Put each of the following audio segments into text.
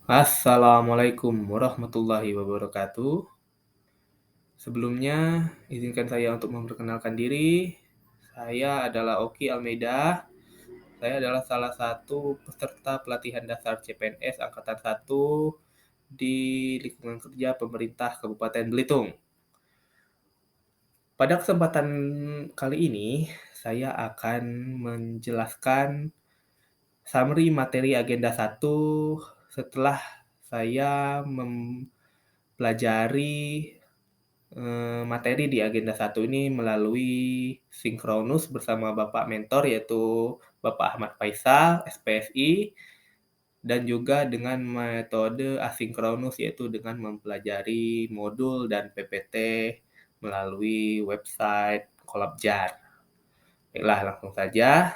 Assalamualaikum warahmatullahi wabarakatuh. Sebelumnya, izinkan saya untuk memperkenalkan diri. Saya adalah Oki Almeida. Saya adalah salah satu peserta pelatihan dasar CPNS Angkatan 1 di lingkungan kerja pemerintah Kabupaten Belitung. Pada kesempatan kali ini, saya akan menjelaskan summary materi agenda 1 setelah saya mempelajari materi di agenda 1 ini melalui sinkronus bersama Bapak mentor yaitu Bapak Ahmad Faisal, SPSI, dan juga dengan metode asinkronus yaitu dengan mempelajari modul dan PPT melalui website Kolabjar. Baiklah, langsung saja.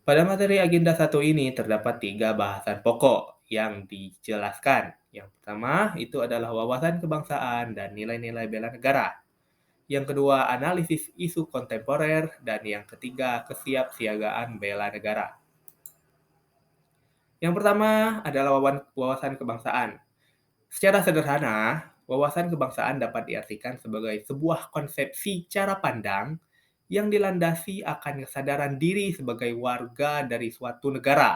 Pada materi agenda 1 ini terdapat 3 bahasan pokok yang dijelaskan. Yang pertama itu adalah wawasan kebangsaan dan nilai-nilai bela negara. Yang kedua, analisis isu kontemporer. Dan yang ketiga, kesiapsiagaan bela negara. Yang pertama adalah wawasan kebangsaan. Secara sederhana, wawasan kebangsaan dapat diartikan sebagai sebuah konsepsi cara pandang yang dilandasi akan kesadaran diri sebagai warga dari suatu negara,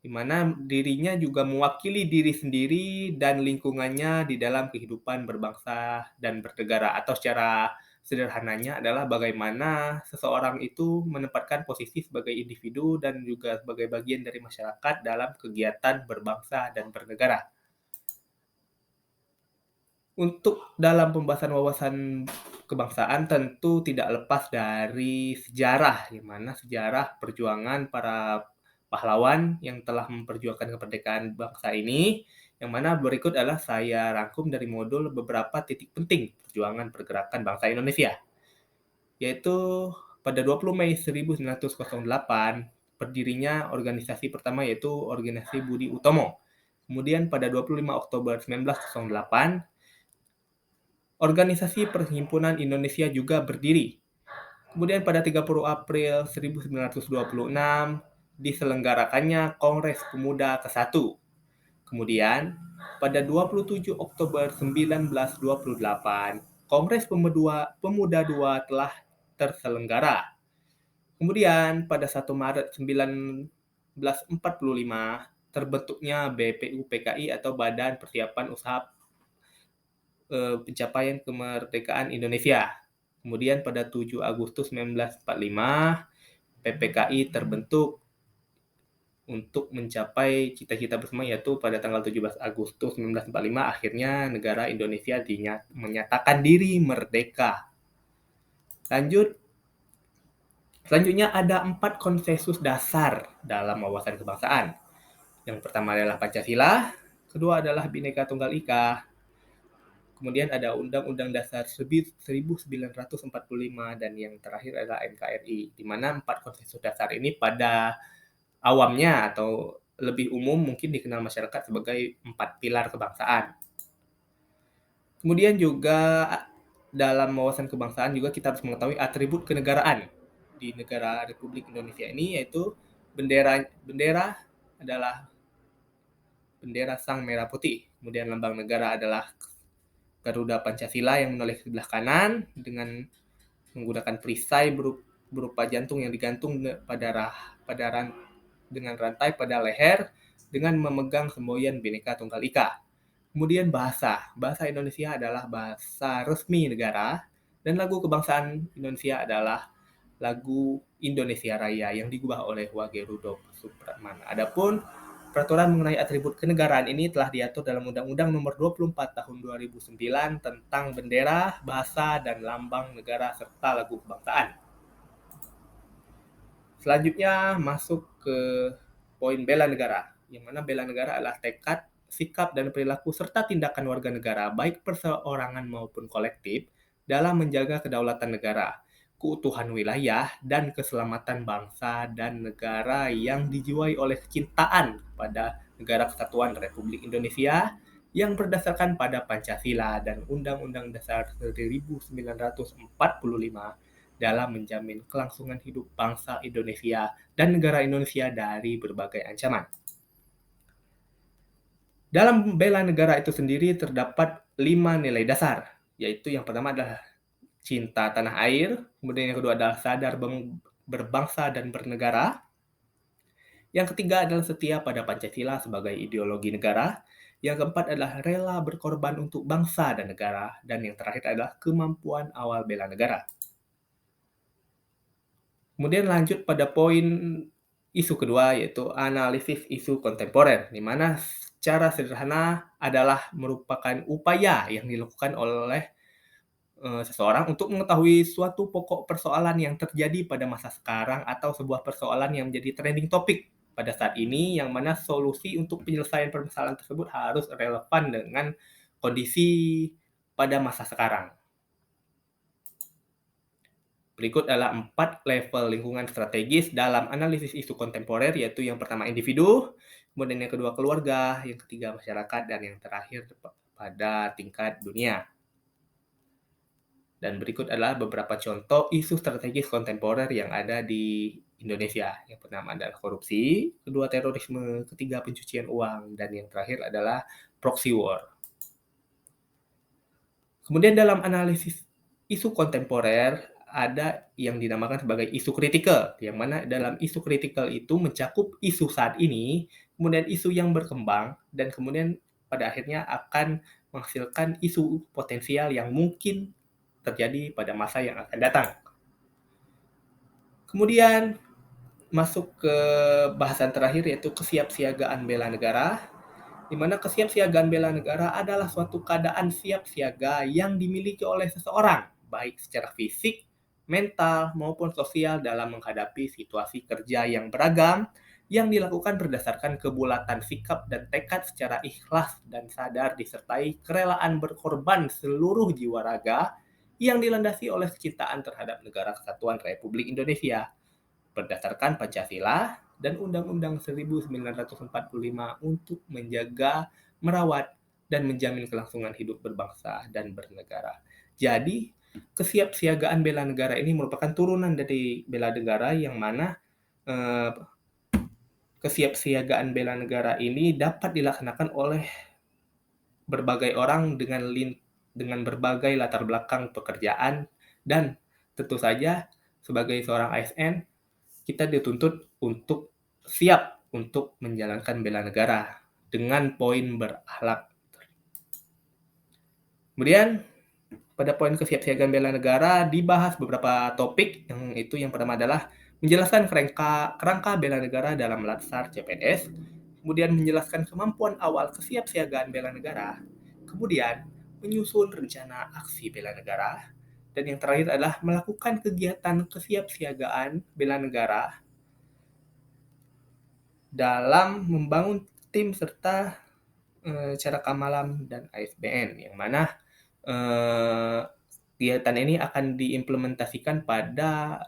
di mana dirinya juga mewakili diri sendiri dan lingkungannya di dalam kehidupan berbangsa dan bernegara, atau secara sederhananya adalah bagaimana seseorang itu menempatkan posisi sebagai individu dan juga sebagai bagian dari masyarakat dalam kegiatan berbangsa dan bernegara. Untuk dalam pembahasan wawasan kebangsaan tentu tidak lepas dari sejarah, di mana sejarah perjuangan para pahlawan yang telah memperjuangkan kemerdekaan bangsa ini, yang mana berikut adalah saya rangkum dari modul beberapa titik penting perjuangan pergerakan bangsa Indonesia. Yaitu pada 20 Mei 1908, berdirinya organisasi pertama yaitu Organisasi Budi Utomo. Kemudian pada 25 Oktober 1908, Organisasi Perhimpunan Indonesia juga berdiri. Kemudian pada 30 April 1926 diselenggarakannya Kongres Pemuda ke-1. Kemudian pada 27 Oktober 1928 Kongres Pemuda II telah terselenggara. Kemudian pada 1 Maret 1945 terbentuknya BPUPKI atau Badan Persiapan Usaha Pencapaian Kemerdekaan Indonesia. Kemudian pada 7 Agustus 1945, PPKI terbentuk untuk mencapai cita-cita bersama, yaitu pada tanggal 17 Agustus 1945 akhirnya negara Indonesia menyatakan diri merdeka. Selanjutnya ada 4 konsensus dasar dalam wawasan kebangsaan. Yang pertama adalah Pancasila, kedua adalah Bhinneka Tunggal Ika, kemudian ada Undang-Undang Dasar 1945 dan yang terakhir adalah NKRI, di mana 4 konsensus dasar ini pada awamnya atau lebih umum mungkin dikenal masyarakat sebagai 4 pilar kebangsaan. Kemudian juga dalam wawasan kebangsaan juga kita harus mengetahui atribut kenegaraan di negara Republik Indonesia ini, yaitu bendera adalah bendera Sang Merah Putih. Kemudian lambang negara adalah Garuda Pancasila yang menoleh ke sebelah kanan dengan menggunakan perisai berupa jantung yang digantung dengan rantai pada leher dengan memegang semboyan Bhinneka Tunggal Ika. Kemudian bahasa Indonesia adalah bahasa resmi negara dan lagu kebangsaan Indonesia adalah lagu Indonesia Raya yang digubah oleh Wage Rudolf Supratman. Adapun peraturan mengenai atribut kenegaraan ini telah diatur dalam Undang-Undang Nomor 24 Tahun 2009 tentang bendera, bahasa, dan lambang negara serta lagu kebangsaan. Selanjutnya masuk ke poin bela negara, yang mana bela negara adalah tekad, sikap, dan perilaku serta tindakan warga negara, baik perseorangan maupun kolektif, dalam menjaga kedaulatan negara, keutuhan wilayah, dan keselamatan bangsa dan negara yang dijiwai oleh kecintaan pada Negara Kesatuan Republik Indonesia yang berdasarkan pada Pancasila dan Undang-Undang Dasar 1945 dalam menjamin kelangsungan hidup bangsa Indonesia dan negara Indonesia dari berbagai ancaman. Dalam bela negara itu sendiri terdapat 5 nilai dasar, yaitu yang pertama adalah cinta tanah air, kemudian yang kedua adalah sadar berbangsa dan bernegara, yang ketiga adalah setia pada Pancasila sebagai ideologi negara, yang keempat adalah rela berkorban untuk bangsa dan negara, dan yang terakhir adalah kemampuan awal bela negara. Kemudian lanjut pada poin isu kedua, yaitu analisis isu kontemporer, di mana secara sederhana adalah merupakan upaya yang dilakukan oleh seseorang untuk mengetahui suatu pokok persoalan yang terjadi pada masa sekarang atau sebuah persoalan yang menjadi trending topik pada saat ini, yang mana solusi untuk penyelesaian permasalahan tersebut harus relevan dengan kondisi pada masa sekarang. Berikut adalah 4 level lingkungan strategis dalam analisis isu kontemporer, yaitu yang pertama individu, kemudian yang kedua keluarga, yang ketiga masyarakat, dan yang terakhir pada tingkat dunia. Dan berikut adalah beberapa contoh isu strategis kontemporer yang ada di Indonesia. Yang pertama adalah korupsi, kedua terorisme, ketiga pencucian uang, dan yang terakhir adalah proxy war. Kemudian dalam analisis isu kontemporer ada yang dinamakan sebagai isu kritikal, yang mana dalam isu kritikal itu mencakup isu saat ini, kemudian isu yang berkembang, dan kemudian pada akhirnya akan menghasilkan isu potensial yang mungkin terjadi pada masa yang akan datang. Kemudian masuk ke bahasan terakhir, yaitu kesiapsiagaan bela negara, di mana kesiapsiagaan bela negara adalah suatu keadaan siap siaga yang dimiliki oleh seseorang, baik secara fisik, mental, maupun sosial dalam menghadapi situasi kerja yang beragam, yang dilakukan berdasarkan kebulatan sikap dan tekad secara ikhlas dan sadar disertai kerelaan berkorban seluruh jiwa raga yang dilandasi oleh kecintaan terhadap Negara Kesatuan Republik Indonesia berdasarkan Pancasila dan Undang-Undang 1945 untuk menjaga, merawat, dan menjamin kelangsungan hidup berbangsa dan bernegara. Jadi, kesiapsiagaan bela negara ini merupakan turunan dari bela negara, yang mana kesiapsiagaan bela negara ini dapat dilaksanakan oleh berbagai orang dengan berbagai latar belakang pekerjaan, dan tentu saja sebagai seorang ASN kita dituntut untuk siap untuk menjalankan bela negara dengan poin berakhlak. Kemudian pada poin kesiapsiagaan bela negara dibahas beberapa topik, yang itu yang pertama adalah menjelaskan kerangka bela negara dalam Latsar CPNS, kemudian menjelaskan kemampuan awal kesiapsiagaan bela negara, kemudian menyusun rencana aksi bela negara, dan yang terakhir adalah melakukan kegiatan kesiapsiagaan bela negara dalam membangun tim serta cara kamalam dan ASBN, yang mana kegiatan ini akan diimplementasikan pada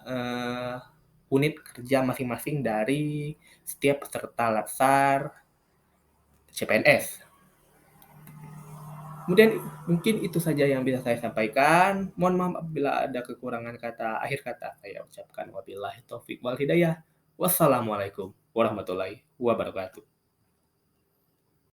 unit kerja masing-masing dari setiap peserta Latsar CPNS. Kemudian mungkin itu saja yang bisa saya sampaikan. Mohon maaf apabila ada kekurangan kata, akhir kata saya ucapkan wabillahi taufik wal hidayah. Wassalamualaikum warahmatullahi wabarakatuh.